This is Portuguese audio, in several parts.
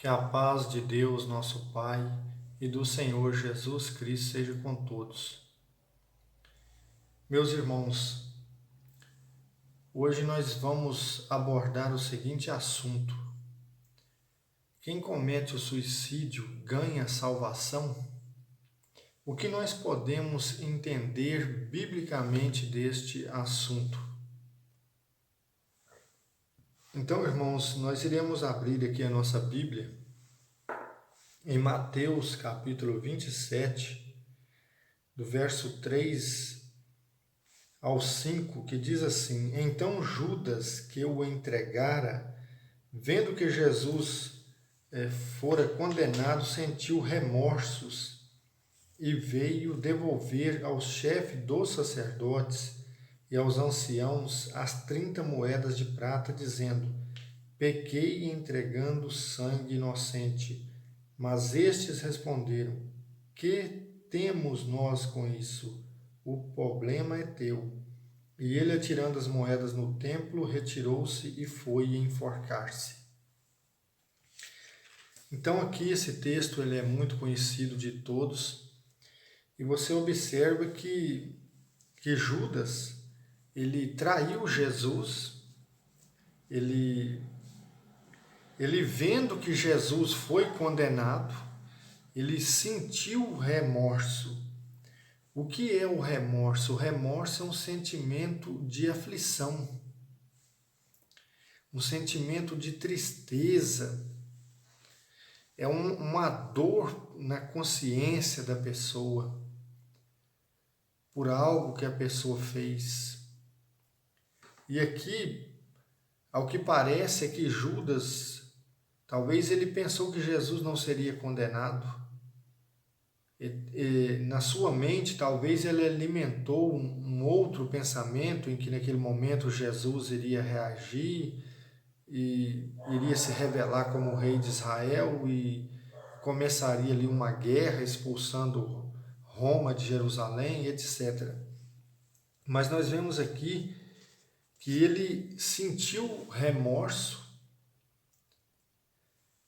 Que a paz de Deus, nosso Pai, e do Senhor Jesus Cristo seja com todos. Meus irmãos, hoje nós vamos abordar o seguinte assunto: quem comete o suicídio ganha salvação? O que nós podemos entender biblicamente deste assunto? Então, irmãos, nós iremos abrir aqui a nossa Bíblia em Mateus capítulo 27, do verso 3 ao 5, que diz assim: Então Judas, que o entregara, vendo que Jesus fora condenado, sentiu remorsos e veio devolver ao chefe dos sacerdotes e aos anciãos as 30 moedas de prata, dizendo: Pequei entregando sangue inocente. Mas estes responderam: Que temos nós com isso? O problema é teu. E ele, atirando as moedas no templo, retirou-se e foi enforcar-se. Então aqui esse texto ele é muito conhecido de todos, e você observa que Judas, ele traiu Jesus, ele vendo que Jesus foi condenado, ele sentiu remorso. O que é o remorso? O remorso é um sentimento de aflição, um sentimento de tristeza, é uma dor na consciência da pessoa por algo que a pessoa fez. E aqui, ao que parece, é que Judas, talvez ele pensou que Jesus não seria condenado. Na sua mente, talvez ele alimentou um outro pensamento em que naquele momento Jesus iria reagir e iria se revelar como o rei de Israel e começaria ali uma guerra expulsando Roma de Jerusalém, etc. Mas nós vemos aqui que ele sentiu remorso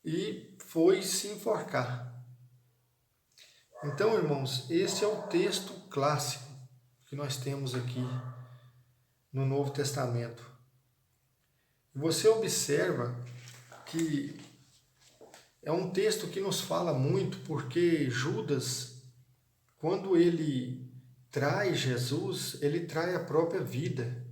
e foi se enforcar. Então, irmãos, esse é o texto clássico que nós temos aqui no Novo Testamento. Você observa que é um texto que nos fala muito, porque Judas, quando ele trai Jesus, ele trai a própria vida.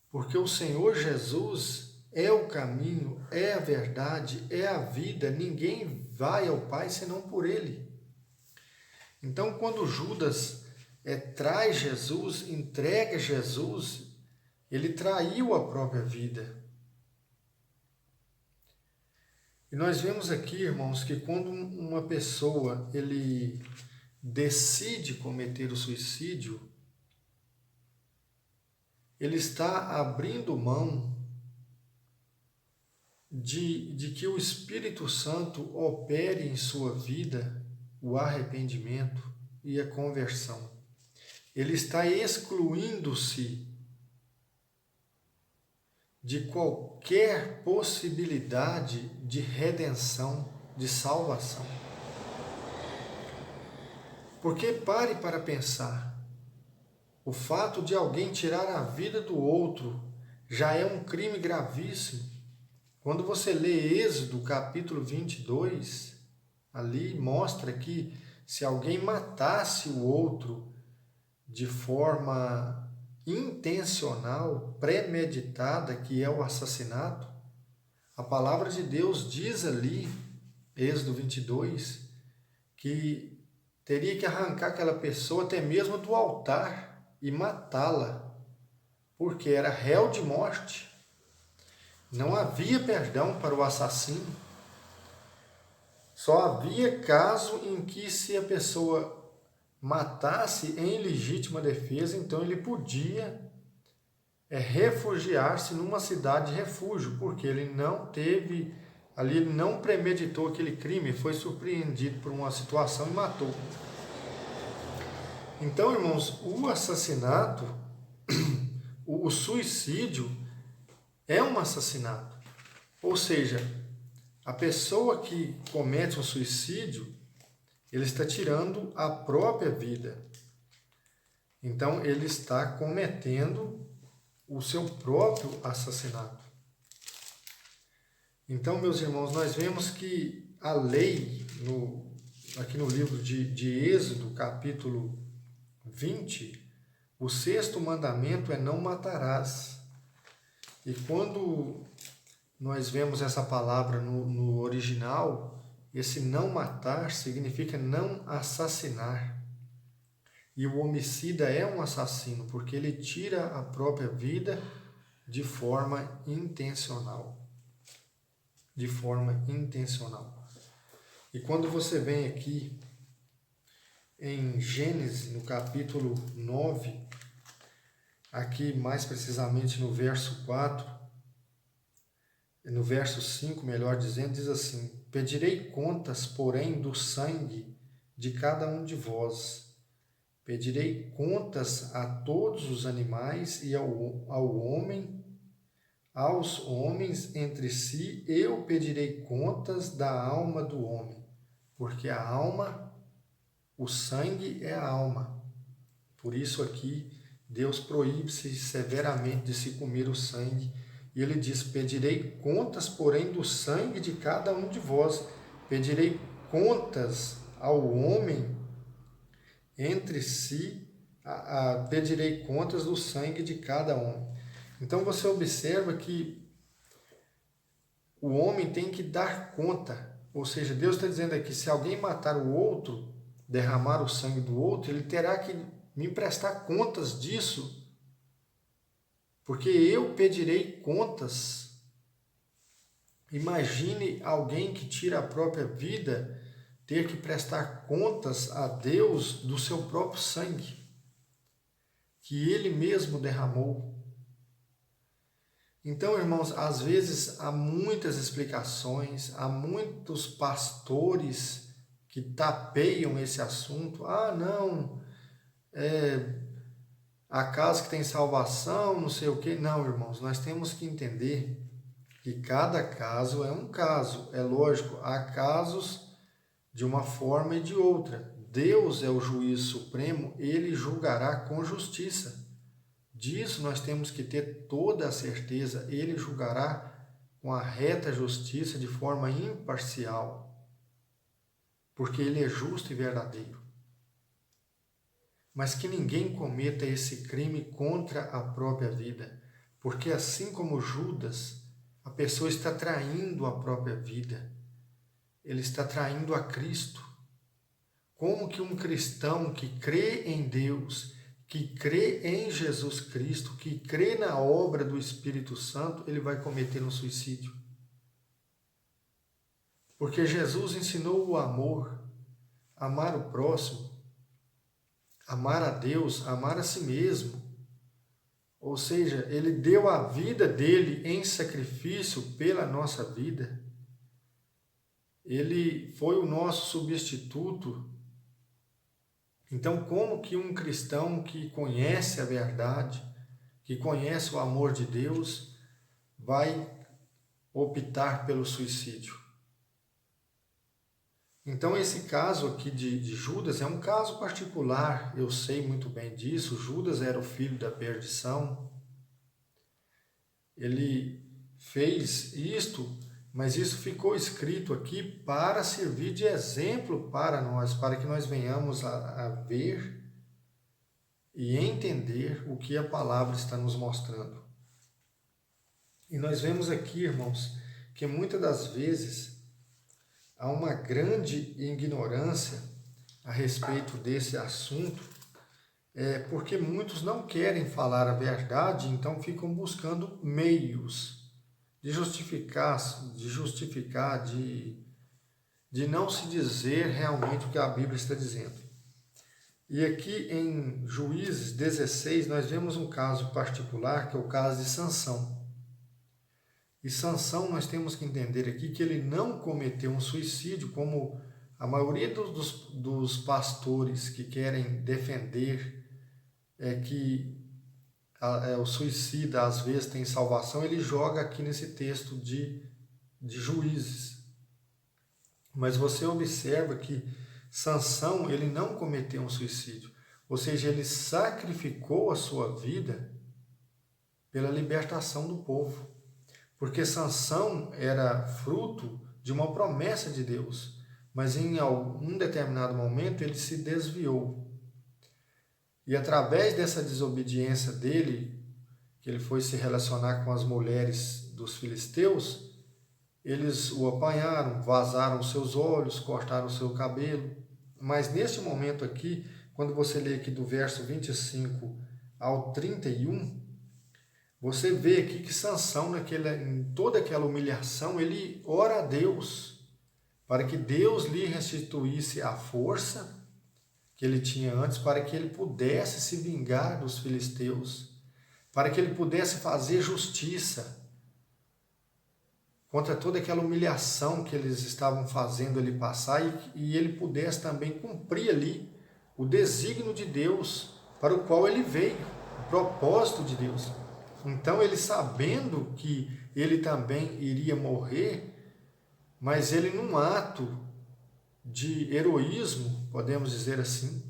Porque o Senhor Jesus é o caminho, é a verdade, é a vida. Ninguém vai ao Pai senão por Ele. Então, quando Judas trai Jesus, entrega Jesus, ele traiu a própria vida. E nós vemos aqui, irmãos, que quando uma pessoa ele decide cometer o suicídio, ele está abrindo mão de que o Espírito Santo opere em sua vida o arrependimento e a conversão. Ele está excluindo-se de qualquer possibilidade de redenção, de salvação. Porque pare para pensar, o fato de alguém tirar a vida do outro já é um crime gravíssimo. Quando você lê Êxodo capítulo 22, ali mostra que se alguém matasse o outro de forma intencional, premeditada, que é o assassinato, a palavra de Deus diz ali, Êxodo 22, que teria que arrancar aquela pessoa até mesmo do altar e matá-la, porque era réu de morte. Não havia perdão para o assassino. Só havia caso em que, se a pessoa matasse em legítima defesa, então ele podia refugiar-se numa cidade de refúgio, porque ele não teve, ali ele não premeditou aquele crime, foi surpreendido por uma situação e matou. Então, irmãos, o assassinato, o suicídio é um assassinato. Ou seja, A pessoa que comete um suicídio, ele está tirando a própria vida. Então, ele está cometendo o seu próprio assassinato. Então, meus irmãos, nós vemos que a lei, aqui no livro de Êxodo, capítulo 20, o sexto mandamento é não matarás. E quando nós vemos essa palavra no original, esse não matar significa não assassinar. E o homicida é um assassino, porque ele tira a própria vida de forma intencional. De forma intencional. E quando você vem aqui em Gênesis, no capítulo 9, aqui mais precisamente no verso 4, no verso 5, melhor dizendo, diz assim: pedirei contas, porém, do sangue de cada um de vós. Pedirei contas a todos os animais e aos homens entre si, eu pedirei contas da alma do homem, porque a alma, o sangue é a alma. Por isso aqui Deus proíbe-se severamente de se comer o sangue. E ele diz: pedirei contas, porém, do sangue de cada um de vós. Pedirei contas ao homem entre si, pedirei contas do sangue de cada homem. Então você observa que o homem tem que dar conta. Ou seja, Deus está dizendo aqui, se alguém matar o outro, derramar o sangue do outro, ele terá que me prestar contas disso, porque eu pedirei contas. Imagine alguém que tira a própria vida ter que prestar contas a Deus do seu próprio sangue, que ele mesmo derramou. Então, irmãos, às vezes há muitas explicações, há muitos pastores que tapeiam esse assunto. Ah, não, há casos que tem salvação, não sei o quê. Não, irmãos, nós temos que entender que cada caso é um caso. É lógico, há casos de uma forma e de outra. Deus é o juiz supremo, ele julgará com justiça. Disso nós temos que ter toda a certeza, ele julgará com a reta justiça de forma imparcial, porque ele é justo e verdadeiro. Mas que ninguém cometa esse crime contra a própria vida, porque assim como Judas, a pessoa está traindo a própria vida, ele está traindo a Cristo. Como que um cristão que crê em Deus, que crê em Jesus Cristo, que crê na obra do Espírito Santo, ele vai cometer um suicídio? Porque Jesus ensinou o amor, amar o próximo, amar a Deus, amar a si mesmo. Ou seja, ele deu a vida dele em sacrifício pela nossa vida. Ele foi o nosso substituto. Então, como que um cristão que conhece a verdade, que conhece o amor de Deus, vai optar pelo suicídio? Então, esse caso aqui de Judas é um caso particular, eu sei muito bem disso. Judas era o filho da perdição. Ele fez isto, mas isso ficou escrito aqui para servir de exemplo para nós, para que nós venhamos a ver e entender o que a palavra está nos mostrando. E nós vemos aqui, irmãos, que muitas das vezes há uma grande ignorância a respeito desse assunto, porque muitos não querem falar a verdade, então ficam buscando meios de justificar, de não se dizer realmente o que a Bíblia está dizendo. E aqui em Juízes 16, nós vemos um caso particular, que é o caso de Sansão. E Sansão, nós temos que entender aqui que ele não cometeu um suicídio, como a maioria dos pastores que querem defender que o suicida às vezes tem salvação, ele joga aqui nesse texto de Juízes. Mas você observa que Sansão, ele não cometeu um suicídio, ou seja, ele sacrificou a sua vida pela libertação do povo, porque Sansão era fruto de uma promessa de Deus, mas em algum determinado momento ele se desviou. E através dessa desobediência dele, que ele foi se relacionar com as mulheres dos filisteus, eles o apanharam, vazaram seus olhos, cortaram o seu cabelo. Mas neste momento aqui, quando você lê aqui do verso 25 ao 31, você vê aqui que Sansão, em toda aquela humilhação, ele ora a Deus para que Deus lhe restituísse a força que ele tinha antes, para que ele pudesse se vingar dos filisteus, para que ele pudesse fazer justiça contra toda aquela humilhação que eles estavam fazendo ele passar e ele pudesse também cumprir ali o desígnio de Deus para o qual ele veio, o propósito de Deus. Então ele, sabendo que ele também iria morrer, mas ele, num ato de heroísmo, podemos dizer assim,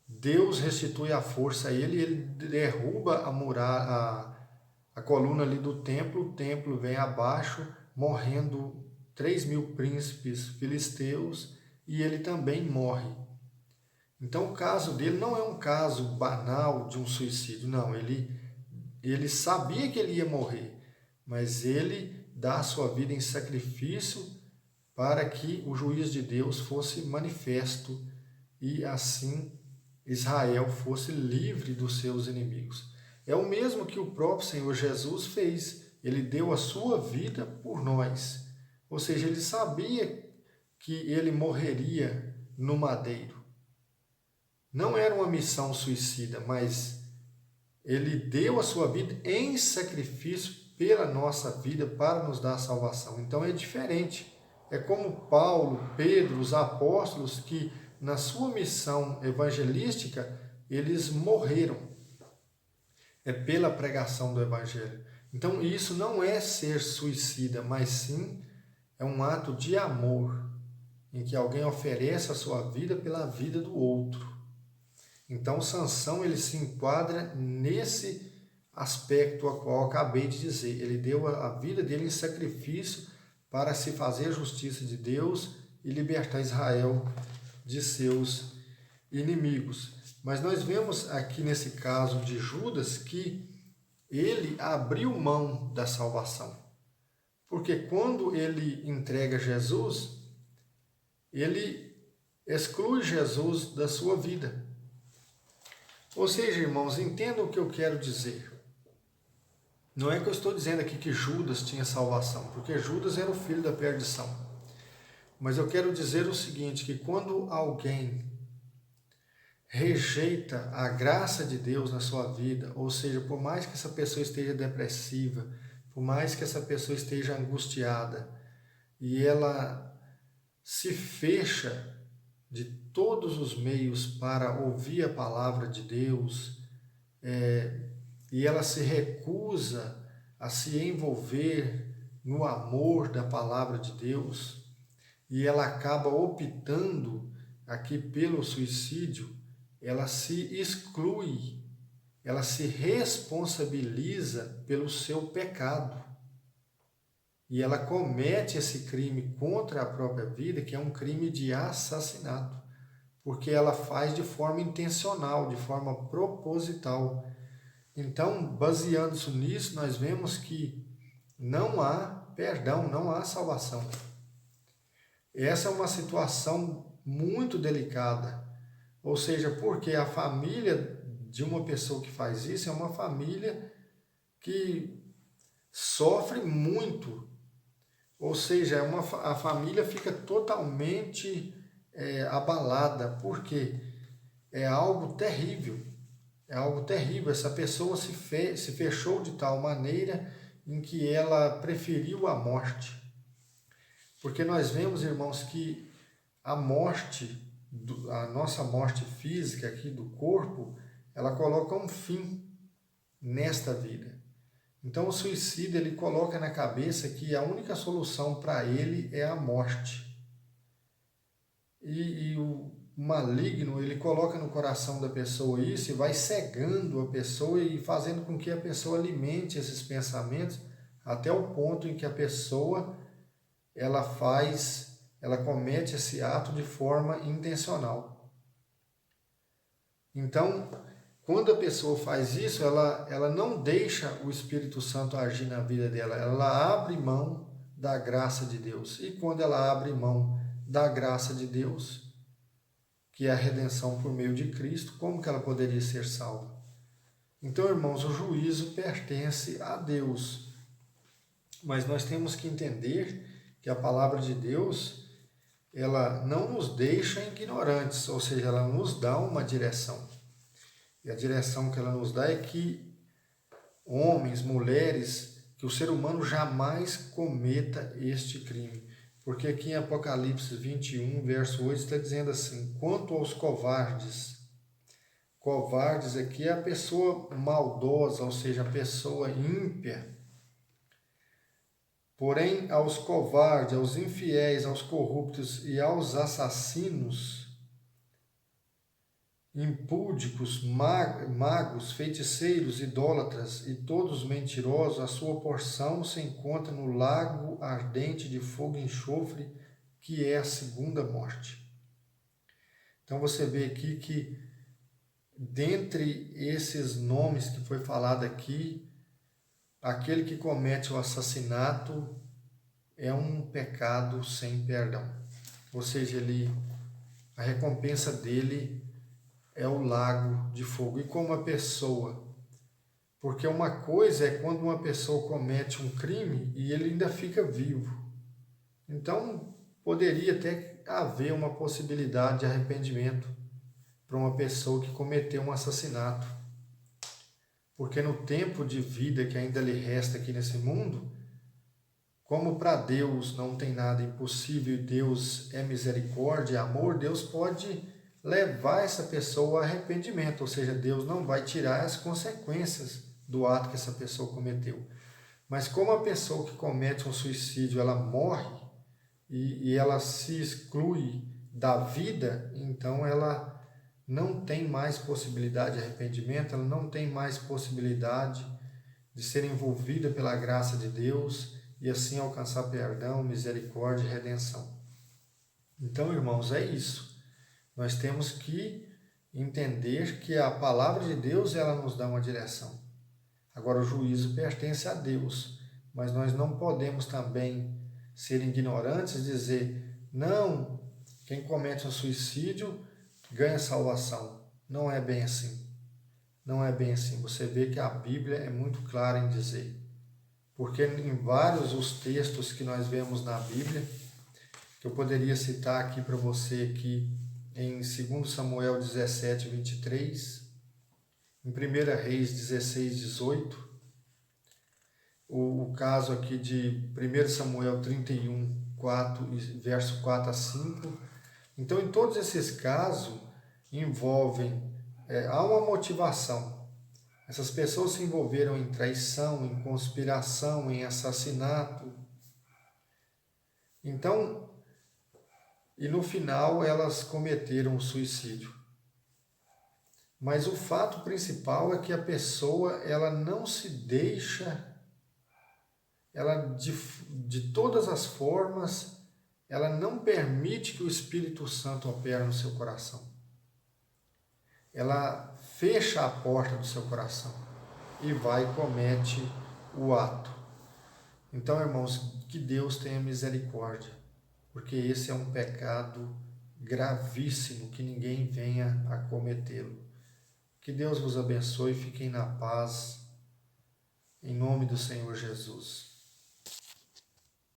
Deus restitui a força a ele e ele derruba a coluna ali do templo, o templo vem abaixo, morrendo 3.000 príncipes filisteus e ele também morre. Então o caso dele não é um caso banal de um suicídio, não, ele sabia que ele ia morrer, mas ele dá a sua vida em sacrifício para que o juízo de Deus fosse manifesto e assim Israel fosse livre dos seus inimigos. É o mesmo que o próprio Senhor Jesus fez. Ele deu a sua vida por nós. Ou seja, ele sabia que ele morreria no madeiro. Não era uma missão suicida, mas ele deu a sua vida em sacrifício pela nossa vida para nos dar a salvação. Então é diferente. É como Paulo, Pedro, os apóstolos que na sua missão evangelística eles morreram. É pela pregação do evangelho. Então isso não é ser suicida, mas sim é um ato de amor, em que alguém oferece a sua vida pela vida do outro. Então Sansão ele se enquadra nesse aspecto a qual eu acabei de dizer. Ele deu a vida dele em sacrifício para se fazer a justiça de Deus e libertar Israel de seus inimigos. Mas nós vemos aqui nesse caso de Judas que ele abriu mão da salvação. Porque quando ele entrega Jesus, ele exclui Jesus da sua vida. Ou seja, irmãos, entendam o que eu quero dizer. Não é que eu estou dizendo aqui que Judas tinha salvação, porque Judas era o filho da perdição. Mas eu quero dizer o seguinte, que quando alguém rejeita a graça de Deus na sua vida, ou seja, por mais que essa pessoa esteja depressiva, por mais que essa pessoa esteja angustiada, e ela se fecha de todos os meios para ouvir a palavra de Deus, e ela se recusa a se envolver no amor da palavra de Deus, e ela acaba optando aqui pelo suicídio, ela se exclui, ela se responsabiliza pelo seu pecado. E ela comete esse crime contra a própria vida, que é um crime de assassinato, porque ela faz de forma intencional, de forma proposital. Então, baseando-se nisso, nós vemos que não há perdão, não há salvação. Essa é uma situação muito delicada, ou seja, porque a família de uma pessoa que faz isso é uma família que sofre muito, ou seja, a família fica totalmente abalada, porque é algo terrível, essa pessoa se fechou de tal maneira em que ela preferiu a morte. Porque nós vemos, irmãos, que a nossa morte física aqui do corpo, ela coloca um fim nesta vida. Então o suicida, ele coloca na cabeça que a única solução para ele é a morte. e o maligno, ele coloca no coração da pessoa isso e vai cegando a pessoa e fazendo com que a pessoa alimente esses pensamentos até o ponto em que a pessoa ela comete esse ato de forma intencional. Então, quando a pessoa faz isso, ela não deixa o Espírito Santo agir na vida dela, ela abre mão da graça de Deus. E quando ela abre mão da graça de Deus, que é a redenção por meio de Cristo, como que ela poderia ser salva? Então, irmãos, o juízo pertence a Deus. Mas nós temos que entender que a palavra de Deus, ela não nos deixa ignorantes, ou seja, ela nos dá uma direção. E a direção que ela nos dá é que homens, mulheres, que o ser humano jamais cometa este crime. Porque aqui em Apocalipse 21, verso 8, está dizendo assim: quanto aos covardes, covardes aqui é a pessoa maldosa, ou seja, a pessoa ímpia. Porém, aos covardes, aos infiéis, aos corruptos e aos assassinos, impúdicos, magos, feiticeiros, idólatras e todos mentirosos, a sua porção se encontra no lago ardente de fogo e enxofre, que é a segunda morte. Então você vê aqui que, dentre esses nomes que foi falado aqui, aquele que comete o assassinato é um pecado sem perdão. Ou seja, a recompensa dele é o lago de fogo. E como a pessoa, porque uma coisa é quando uma pessoa comete um crime e ele ainda fica vivo. Então, poderia até haver uma possibilidade de arrependimento para uma pessoa que cometeu um assassinato. Porque no tempo de vida que ainda lhe resta aqui nesse mundo, como para Deus não tem nada impossível e Deus é misericórdia e amor, Deus pode levar essa pessoa ao arrependimento, ou seja, Deus não vai tirar as consequências do ato que essa pessoa cometeu. Mas como a pessoa que comete um suicídio, ela morre e ela se exclui da vida, então ela não tem mais possibilidade de arrependimento, ela não tem mais possibilidade de ser envolvida pela graça de Deus e assim alcançar perdão, misericórdia e redenção. Então, irmãos, é isso. Nós temos que entender que a palavra de Deus, ela nos dá uma direção. Agora, o juízo pertence a Deus, mas nós não podemos também ser ignorantes e dizer, não, quem comete um suicídio ganha salvação. Não é bem assim. Não é bem assim. Você vê que a Bíblia é muito clara em dizer. Porque em vários os textos que nós vemos na Bíblia, que eu poderia citar aqui para você aqui, em 2 Samuel 17, 23, em 1 Reis 16, 18, o caso aqui de 1 Samuel 31, 4, verso 4 a 5. Então, em todos esses casos, há uma motivação. Essas pessoas se envolveram em traição, em conspiração, em assassinato. Então, e no final elas cometeram o suicídio. Mas o fato principal é que a pessoa, ela não se deixa, ela de todas as formas, ela não permite que o Espírito Santo opere no seu coração. Ela fecha a porta do seu coração e vai e comete o ato. Então, irmãos, que Deus tenha misericórdia, porque esse é um pecado gravíssimo, que ninguém venha a cometê-lo. Que Deus vos abençoe e fiquem na paz, em nome do Senhor Jesus.